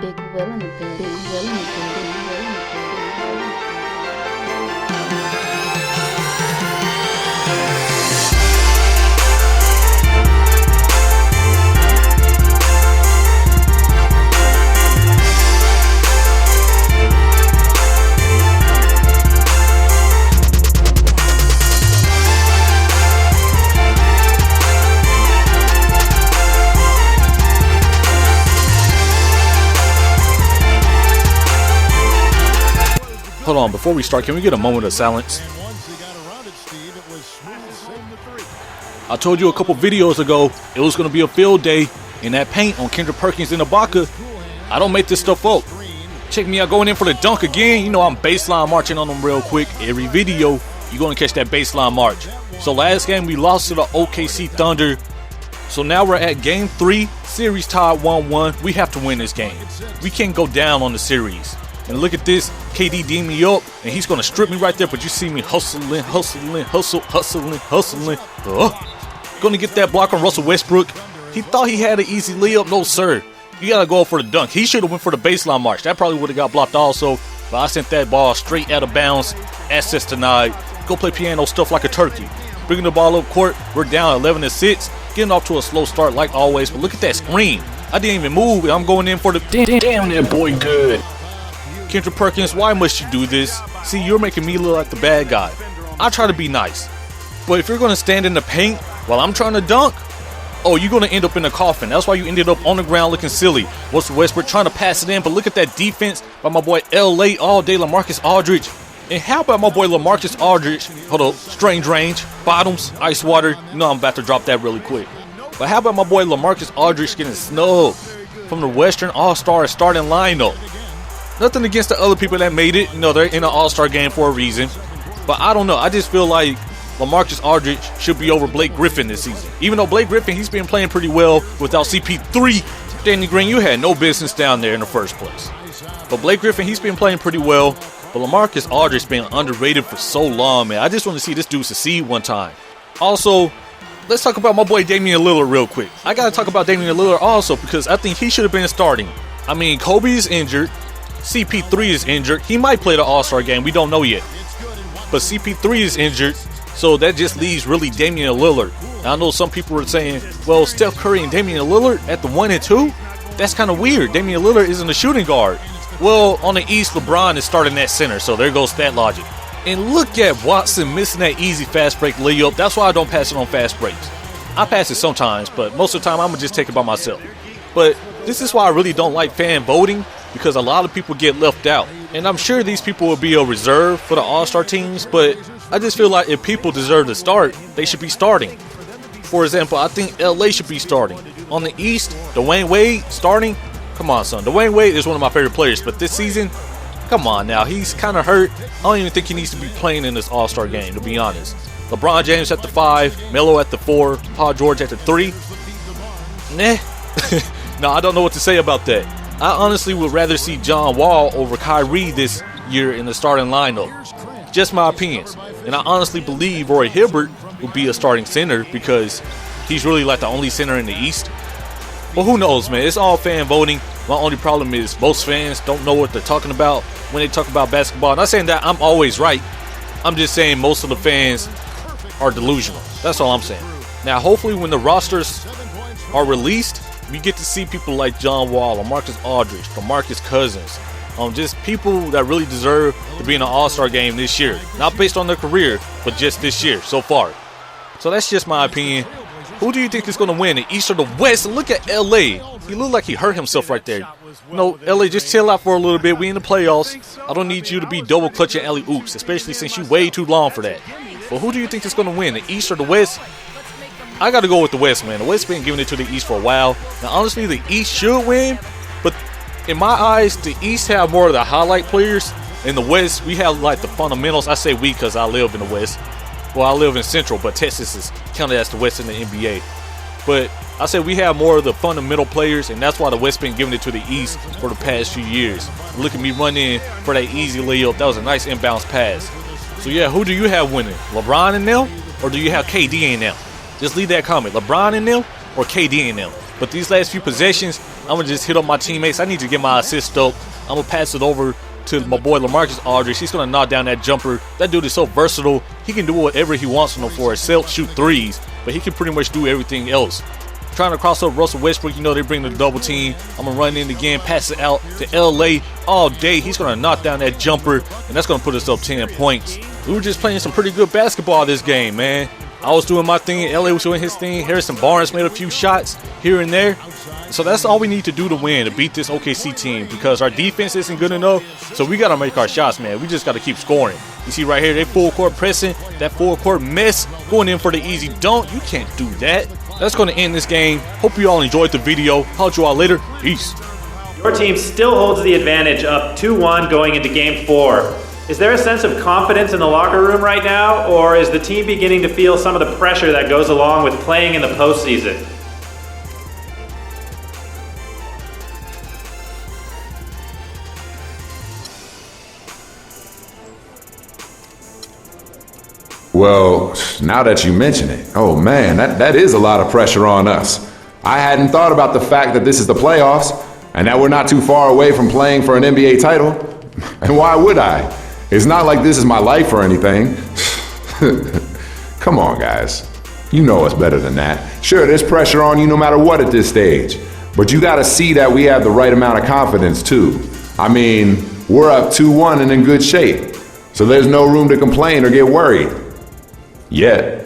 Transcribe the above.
Big Will in the building. Big Will in the building. Hold on, before we start, can we get a moment of silence? I told you a couple videos ago it was going to be a field day in that paint on Kendrick, Perkins, and Ibaka. I don't make this stuff up. Check me out going in for the dunk again. You know I'm baseline marching on them real quick. Every video, you're going to catch that baseline march. So last game we lost to the OKC Thunder. So now we're at game 3, series tied 1-1. We have to win this game. We can't go down on the series. And look at this, KD D me up, and he's going to strip me right there, but you see me hustling. Going to get that block on Russell Westbrook. He thought he had an easy layup. No, sir. You got to go for the dunk. He should have went for the baseline march. That probably would have got blocked also, but I sent that ball straight out of bounds. Access denied. Go play piano stuff like a turkey. Bringing the ball up court. We're down 11-6. Getting off to a slow start like always, but look at that screen. I didn't even move, and I'm going in for the... Damn, that boy good. Kendrick Perkins, why must you do this? See, you're making me look like the bad guy. I try to be nice. But if you're going to stand in the paint while I'm trying to dunk, oh, you're going to end up in a coffin. That's why you ended up on the ground looking silly. Russell Westbrook trying to pass it in, but look at that defense by my boy LA all day, LaMarcus Aldridge. And how about my boy LaMarcus Aldridge? Hold up, strange range, bottoms, ice water. You know I'm about to drop that really quick. But how about my boy LaMarcus Aldridge getting snubbed from the Western All-Star starting lineup? Nothing against the other people that made it. You know, they're in an all-star game for a reason. But I don't know. I just feel like LaMarcus Aldridge should be over Blake Griffin this season. Even though Blake Griffin, he's been playing pretty well without CP3. Danny Green, you had no business down there in the first place. But Blake Griffin, he's been playing pretty well. But LaMarcus Aldridge's been underrated for so long, man. I just want to see this dude succeed one time. Also, let's talk about my boy Damian Lillard real quick. I got to talk about Damian Lillard also because I think he should have been starting. I mean, Kobe is injured. CP3 is injured. He might play the All-Star game. We don't know yet. But CP3 is injured, so that just leaves really Damian Lillard. Now, I know some people are saying, well, Steph Curry and Damian Lillard at the 1 and 2? That's kind of weird. Damian Lillard isn't a shooting guard. Well, on the East, LeBron is starting that center, so there goes that logic. And look at Watson missing that easy fast break layup. That's why I don't pass it on fast breaks. I pass it sometimes, but most of the time I'm going to just take it by myself. But this is why I really don't like fan voting, because a lot of people get left out. And I'm sure these people will be a reserve for the All-Star teams, but I just feel like if people deserve to start, they should be starting. For example, I think LA should be starting. On the East, Dwayne Wade starting? Come on, son. Dwayne Wade is one of my favorite players, but this season, come on now. He's kind of hurt. I don't even think he needs to be playing in this All-Star game, to be honest. LeBron James at the 5, Melo at the 4, Paul George at the 3. Nah. No, I don't know what to say about that. I honestly would rather see John Wall over Kyrie this year in the starting lineup. Just my opinions. And I honestly believe Roy Hibbert will be a starting center because he's really like the only center in the East. But who knows, man? It's all fan voting. My only problem is most fans don't know what they're talking about when they talk about basketball. I'm not saying that I'm always right. I'm just saying most of the fans are delusional. That's all I'm saying. Now, hopefully when the rosters are released, we get to see people like John Wall, Marcus Aldridge, DeMarcus Cousins, just people that really deserve to be in an All-Star game this year. Not based on their career, but just this year so far. So that's just my opinion. Who do you think is going to win, the East or the West? And look at LA. He looked like he hurt himself right there. No, LA, just chill out for a little bit. We in the playoffs. I don't need you to be double clutching alley oops, especially since you way too long for that. But who do you think is going to win, the East or the West? I got to go with the West, man. The West been giving it to the East for a while. Now, honestly, the East should win, but in my eyes, the East have more of the highlight players. In the West, we have like the fundamentals. I say we because I live in the West. Well, I live in Central, but Texas is counted as the West in the NBA. But I say we have more of the fundamental players, and that's why the West been giving it to the East for the past few years. Look at me running in for that easy layup. That was a nice inbounds pass. So, yeah, who do you have winning? LeBron and them, or do you have KD and them? Just leave that comment. LeBron and them or KD and them. But these last few possessions, I'm gonna just hit up my teammates. I need to get my assist though. I'm gonna pass it over to my boy LaMarcus Aldridge. He's gonna knock down that jumper. That dude is so versatile. He can do whatever he wants on the floor except shoot threes, but he can pretty much do everything else. Trying to cross up Russell Westbrook, you know they bring the double team. I'm gonna run in again, pass it out to LA all day. He's gonna knock down that jumper, and that's gonna put us up 10 points. We were just playing some pretty good basketball this game, man. I was doing my thing, LA was doing his thing. Harrison Barnes made a few shots here and there. So that's all we need to do to win, to beat this OKC team, because our defense isn't good enough. So we got to make our shots, man. We just got to keep scoring. You see right here, they full court pressing, that full court mess, going in for the easy dunk. You can't do that. That's going to end this game. Hope you all enjoyed the video. I'll you all later. Peace. Your team still holds the advantage up 2-1 going into game 4. Is there a sense of confidence in the locker room right now, or is the team beginning to feel some of the pressure that goes along with playing in the postseason? Well, now that you mention it, oh man, that is a lot of pressure on us. I hadn't thought about the fact that this is the playoffs and that we're not too far away from playing for an NBA title. And why would I? It's not like this is my life or anything. Come on, guys. You know us better than that. Sure, there's pressure on you no matter what at this stage, but you gotta see that we have the right amount of confidence too. I mean, we're up 2-1 and in good shape, so there's no room to complain or get worried. Yet.